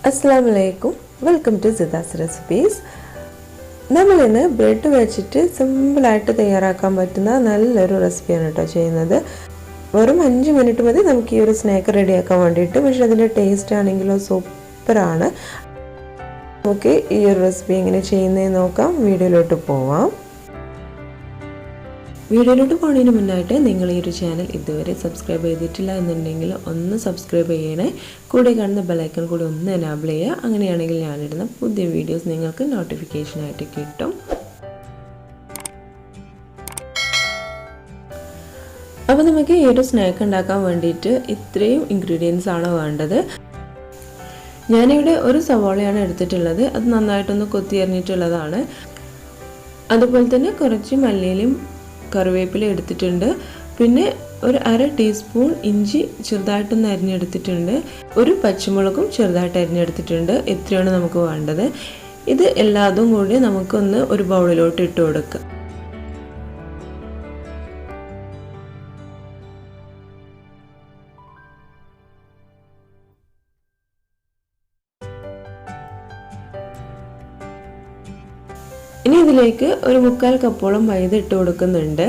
Assalamu alaikum. Welcome to Zida's Recipes. നമ്മൾ ഇന്ന് bread വെച്ചിട്ട് സിമ്പിൾ ആയിട്ട് തയ്യാറാക്കാൻ പറ്റുന്ന നല്ലൊരു റെസിപ്പിയാണ് കേട്ടോ ചെയ്യുന്നത്. വെറും 5 മിനിറ്റ് മതി നമുക്ക് ഈ ഒരു സ്നാക്ക് റെഡിയാക്കാൻ വേണ്ടിയിട്ട്. പക്ഷേ അതിൻ്റെ ടേസ്റ്റ് ആണെങ്കിലോ സൂപ്പറാണ്. നമുക്ക് ഈ ഒരു റെസിപ്പി എങ്ങനെ ചെയ്യുന്നതെന്ന് നോക്കാം. വീഡിയോയിലോട്ട് പോവാം. വീഡിയോയിലോട്ട് പോകുന്നതിന് മുന്നായിട്ട് നിങ്ങൾ ഈ ഒരു ചാനൽ ഇതുവരെ സബ്സ്ക്രൈബ് ചെയ്തിട്ടില്ല എന്നുണ്ടെങ്കിൽ ഒന്ന് സബ്സ്ക്രൈബ് ചെയ്യണേ. കൂടെ കാണുന്ന ബെലൈക്കൺ കൂടി ഒന്ന് എനാബിൾ ചെയ്യുക. അങ്ങനെയാണെങ്കിൽ ഞാനിടുന്ന പുതിയ വീഡിയോസ് നിങ്ങൾക്ക് നോട്ടിഫിക്കേഷനായിട്ട് കിട്ടും. അപ്പോൾ നമുക്ക് ഈ ഒരു സ്നാക്ക് ഉണ്ടാക്കാൻ വേണ്ടിയിട്ട് ഇത്രയും ഇൻഗ്രീഡിയൻസ് ആണ് വേണ്ടത്. ഞാനിവിടെ ഒരു സവാളയാണ് എടുത്തിട്ടുള്ളത്. അത് നന്നായിട്ടൊന്ന് കൊത്തി അരിഞ്ഞിട്ടുള്ളതാണ്. അതുപോലെ തന്നെ കുറച്ച് മല്ലിയിലും കറിവേപ്പില എടുത്തിട്ടുണ്ട്. പിന്നെ ഒരു 1/2 ടീസ്പൂൺ ഇഞ്ചി ചെറുതായിട്ടൊന്ന് അരിഞ്ഞെടുത്തിട്ടുണ്ട്. ഒരു പച്ചമുളകും ചെറുതായിട്ട് അരിഞ്ഞെടുത്തിട്ടുണ്ട്. ഇത്രയാണ് നമുക്ക് വേണ്ടത്. ഇത് എല്ലാതും കൂടി നമുക്കൊന്ന് ഒരു ബൗളിലോട്ട് ഇട്ട് കൊടുക്കാം. ഇനി ഇതിലേക്ക് ഒരു 1/4 കപ്പോളം മൈദ ഇട്ട് കൊടുക്കുന്നുണ്ട്.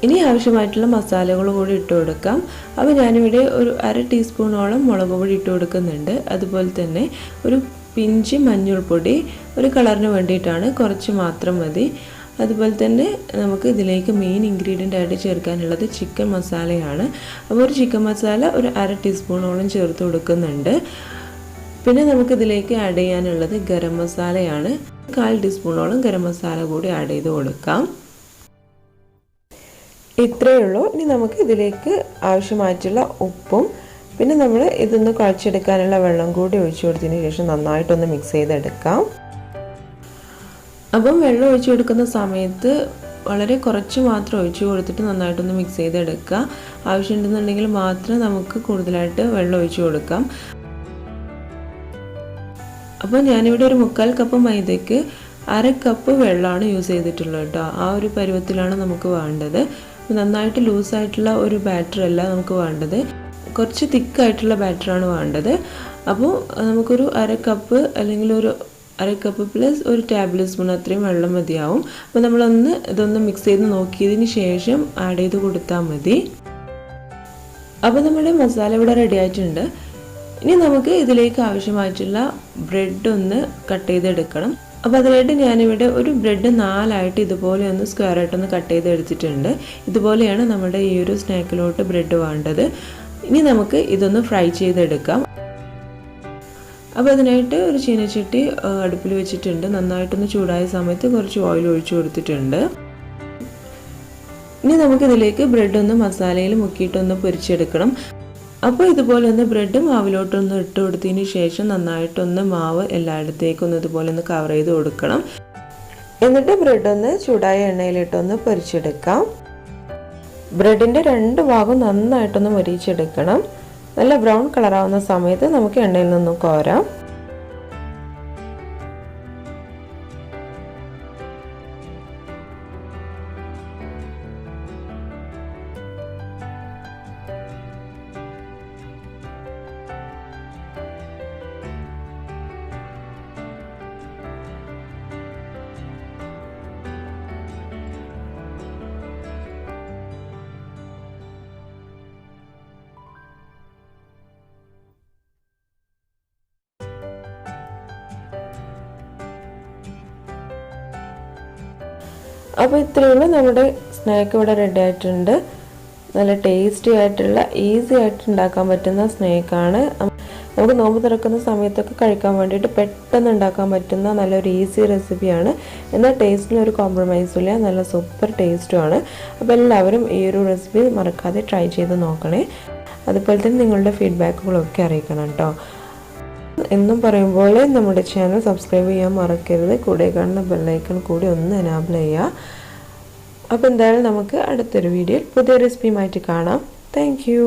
ഇനി ആവശ്യമായിട്ടുള്ള മസാലകൾ കൂടി ഇട്ട് കൊടുക്കാം. അപ്പോൾ ഞാനിവിടെ ഒരു 1/2 ടീസ്പൂണോളം മുളക് പൊടി ഇട്ട് കൊടുക്കുന്നുണ്ട്. അതുപോലെ തന്നെ ഒരു പിഞ്ച് മഞ്ഞൾപ്പൊടി, ഒരു കളറിന് വേണ്ടിയിട്ടാണ്, കുറച്ച് മാത്രം മതി. അതുപോലെ തന്നെ നമുക്ക് ഇതിലേക്ക് മെയിൻ ഇൻഗ്രീഡിയൻ്റ് ആയിട്ട് ചേർക്കാനുള്ളത് ചിക്കൻ മസാലയാണ്. അപ്പോൾ ഒരു ചിക്കൻ മസാല ഒരു 1/2 ടീസ്പൂണോളം ചേർത്ത് കൊടുക്കുന്നുണ്ട്. പിന്നെ നമുക്കിതിലേക്ക് ആഡ് ചെയ്യാനുള്ളത് ഗരം മസാലയാണ്. 1/4 ടീസ്പൂണോളം ഗരം മസാല കൂടി ആഡ് ചെയ്ത് കൊടുക്കാം. ഇത്രയേ ഉള്ളൂ. ഇനി നമുക്ക് ഇതിലേക്ക് ആവശ്യമായിട്ടുള്ള ഉപ്പും പിന്നെ നമ്മൾ ഇതൊന്ന് കുഴച്ചെടുക്കാനുള്ള വെള്ളം കൂടി ഒഴിച്ചു കൊടുത്തതിന് ശേഷം നന്നായിട്ടൊന്ന് മിക്സ് ചെയ്തെടുക്കാം. അപ്പം വെള്ളം ഒഴിച്ചു കൊടുക്കുന്ന സമയത്ത് വളരെ കുറച്ച് മാത്രം ഒഴിച്ചു കൊടുത്തിട്ട് നന്നായിട്ടൊന്ന് മിക്സ് ചെയ്തെടുക്കുക. ആവശ്യമുണ്ടെന്നുണ്ടെങ്കിൽ മാത്രം നമുക്ക് കൂടുതലായിട്ട് വെള്ളം ഒഴിച്ചു കൊടുക്കാം. അപ്പോൾ ഞാനിവിടെ ഒരു 1/4 കപ്പ് മൈദയ്ക്ക് 1/2 കപ്പ് വെള്ളമാണ് യൂസ് ചെയ്തിട്ടുള്ളത് കേട്ടോ. ആ ഒരു പരുവത്തിലാണ് നമുക്ക് വേണ്ടത്. നന്നായിട്ട് ലൂസായിട്ടുള്ള ഒരു ബാറ്റർ അല്ല നമുക്ക് വേണ്ടത്, കുറച്ച് തിക്കായിട്ടുള്ള ബാറ്ററാണ് വേണ്ടത്. അപ്പോൾ നമുക്കൊരു 1/2 കപ്പ് അല്ലെങ്കിൽ ഒരു 1/2 കപ്പ് പ്ലസ് ഒരു ടേബിൾ സ്പൂൺ അത്രയും വെള്ളം മതിയാവും. അപ്പോൾ നമ്മളൊന്ന് ഇതൊന്ന് മിക്സ് ചെയ്ത് നോക്കിയതിന് ശേഷം ആഡ് ചെയ്ത് കൊടുത്താൽ മതി. അപ്പോൾ നമ്മുടെ മസാല ഇവിടെ റെഡി ആയിട്ടുണ്ട്. ഇനി നമുക്ക് ഇതിലേക്ക് ആവശ്യമായിട്ടുള്ള ബ്രെഡ് ഒന്ന് കട്ട് ചെയ്തെടുക്കണം. അപ്പോൾ അതിനായിട്ട് ഞാനിവിടെ ഒരു ബ്രെഡ് 4ആയിട്ട് ഇതുപോലെ ഒന്ന് സ്ക്വയർ ആയിട്ടൊന്ന് കട്ട് ചെയ്തെടുത്തിട്ടുണ്ട്. ഇതുപോലെയാണ് നമ്മുടെ ഈ ഒരു സ്നാക്കിലോട്ട് ബ്രെഡ് വേണ്ടത്. ഇനി നമുക്ക് ഇതൊന്ന് ഫ്രൈ ചെയ്തെടുക്കാം. അപ്പോൾ അതിനായിട്ട് ഒരു ചീനച്ചട്ടി അടുപ്പിൽ വെച്ചിട്ടുണ്ട്. നന്നായിട്ടൊന്ന് ചൂടായ സമയത്ത് കുറച്ച് ഓയിൽ ഒഴിച്ചു കൊടുത്തിട്ടുണ്ട്. ഇനി നമുക്കിതിലേക്ക് ബ്രെഡ് ഒന്ന് മസാലയിൽ മുക്കിയിട്ടൊന്ന് പൊരിച്ചെടുക്കണം. അപ്പോൾ ഇതുപോലെ ഒന്ന് ബ്രെഡ് മാവിലോട്ടൊന്ന് ഇട്ട് കൊടുത്തതിന് ശേഷം നന്നായിട്ടൊന്ന് മാവ് എല്ലായിടത്തേക്കും ഇതുപോലെ ഒന്ന് കവർ ചെയ്ത് കൊടുക്കണം. എന്നിട്ട് ബ്രെഡ് ഒന്ന് ചൂടായ എണ്ണയിലിട്ടൊന്ന് പൊരിച്ചെടുക്കാം. ബ്രെഡിൻ്റെ 2 ഭാഗവും നന്നായിട്ടൊന്ന് മൊരിച്ചെടുക്കണം. നല്ല ബ്രൗൺ കളറാവുന്ന സമയത്ത് നമുക്ക് എണ്ണയിൽ നിന്നും കോരാം. അപ്പോൾ ഇത്രയുള്ള നമ്മുടെ സ്നാക്ക് ഇവിടെ റെഡി ആയിട്ടുണ്ട്. നല്ല ടേസ്റ്റി ആയിട്ടുള്ള ഈസി ആയിട്ട് ഉണ്ടാക്കാൻ പറ്റുന്ന സ്നാക്കാണ്. നമുക്ക് നോമ്പ് തുറക്കുന്ന സമയത്തൊക്കെ കഴിക്കാൻ വേണ്ടിയിട്ട് പെട്ടെന്ന് ഉണ്ടാക്കാൻ പറ്റുന്ന നല്ലൊരു ഈസി റെസിപ്പിയാണ്. എന്നാൽ ടേസ്റ്റിന് ഒരു കോംപ്രമൈസും ഇല്ല, നല്ല സൂപ്പർ ടേസ്റ്റുമാണ്. അപ്പോൾ എല്ലാവരും ഈ ഒരു റെസിപ്പി മറക്കാതെ ട്രൈ ചെയ്ത് നോക്കണേ. അതുപോലെ തന്നെ നിങ്ങളുടെ ഫീഡ്ബാക്കുകളൊക്കെ അറിയിക്കണം കേട്ടോ. എന്നും പറയുമ്പോൾ നമ്മുടെ ചാനൽ സബ്സ്ക്രൈബ് ചെയ്യാൻ മറക്കരുത്. കൂടെ കാണുന്ന ബെല്ലൈക്കൺ കൂടി ഒന്ന് എനാബിൾ ചെയ്യുക. അപ്പോൾ എന്തായാലും നമുക്ക് അടുത്തൊരു വീഡിയോയിൽ പുതിയ റെസിപ്പിയുമായിട്ട് കാണാം. Thank you.